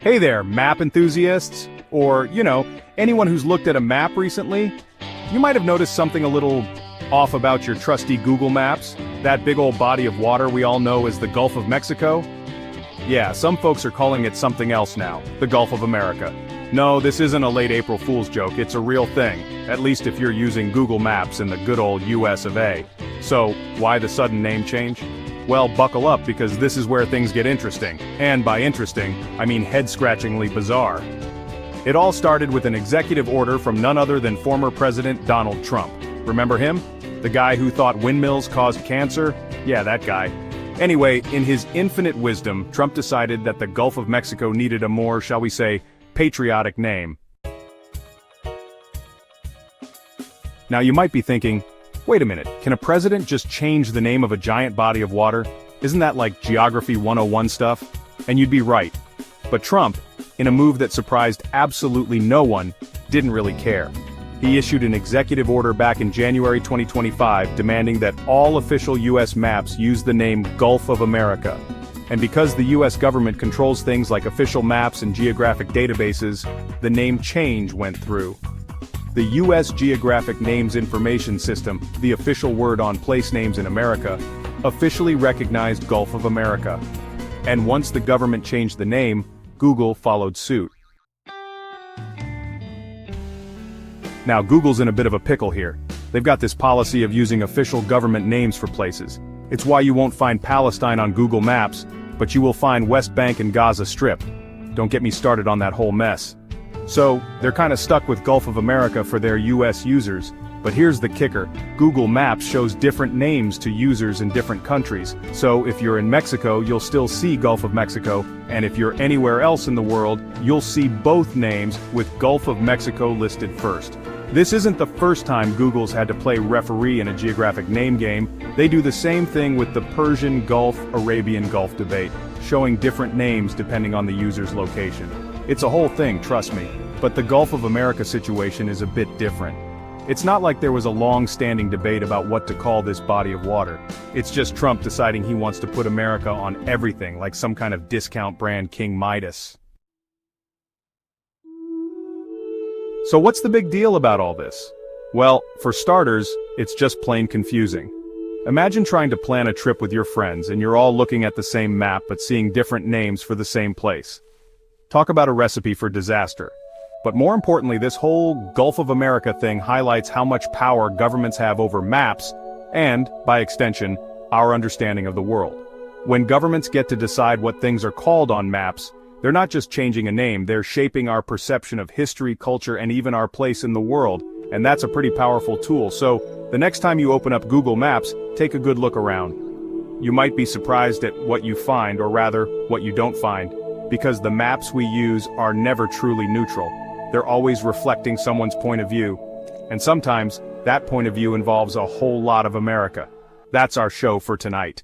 Hey there, map enthusiasts, or, anyone who's looked at a map recently. You might have noticed something a little off about your trusty Google Maps, that big old body of water we all know as the Gulf of Mexico. Yeah, some folks are calling it something else now, the Gulf of America. No, this isn't a late April Fool's joke, it's a real thing, at least if you're using Google Maps in the good old US of A. So, why the sudden name change? Well, buckle up because this is where things get interesting. And by interesting, I mean head-scratchingly bizarre. It all started with an executive order from none other than former President Donald Trump. Remember him? The guy who thought windmills caused cancer? Yeah, that guy. Anyway, in his infinite wisdom, Trump decided that the Gulf of Mexico needed a more, shall we say, patriotic name. Now you might be thinking, wait a minute, can a president just change the name of a giant body of water? Isn't that like Geography 101 stuff? And you'd be right. But Trump, in a move that surprised absolutely no one, didn't really care. He issued an executive order back in January 2025 demanding that all official U.S. maps use the name Gulf of America. And because the U.S. government controls things like official maps and geographic databases, the name change went through. The U.S. Geographic Names Information System, the official word on place names in America, officially recognized Gulf of America. And once the government changed the name, Google followed suit. Now Google's in a bit of a pickle here. They've got this policy of using official government names for places. It's why you won't find Palestine on Google Maps, but you will find West Bank and Gaza Strip. Don't get me started on that whole mess. So, they're kinda stuck with Gulf of America for their US users, but here's the kicker, Google Maps shows different names to users in different countries, so if you're in Mexico you'll still see Gulf of Mexico, and if you're anywhere else in the world, you'll see both names with Gulf of Mexico listed first. This isn't the first time Google's had to play referee in a geographic name game, they do the same thing with the Persian Gulf, Arabian Gulf debate, showing different names depending on the user's location. It's a whole thing, trust me, but the Gulf of America situation is a bit different. It's not like there was a long-standing debate about what to call this body of water. It's just Trump deciding he wants to put America on everything like some kind of discount brand King Midas. So what's the big deal about all this? Well, for starters, it's just plain confusing. Imagine trying to plan a trip with your friends and you're all looking at the same map but seeing different names for the same place. Talk about a recipe for disaster. But more importantly, this whole Gulf of America thing highlights how much power governments have over maps, and, by extension, our understanding of the world. When governments get to decide what things are called on maps, they're not just changing a name, they're shaping our perception of history, culture, and even our place in the world, and that's a pretty powerful tool. So, the next time you open up Google Maps, take a good look around. You might be surprised at what you find, or rather, what you don't find, because the maps we use are never truly neutral. They're always reflecting someone's point of view. And sometimes, that point of view involves a whole lot of America. That's our show for tonight.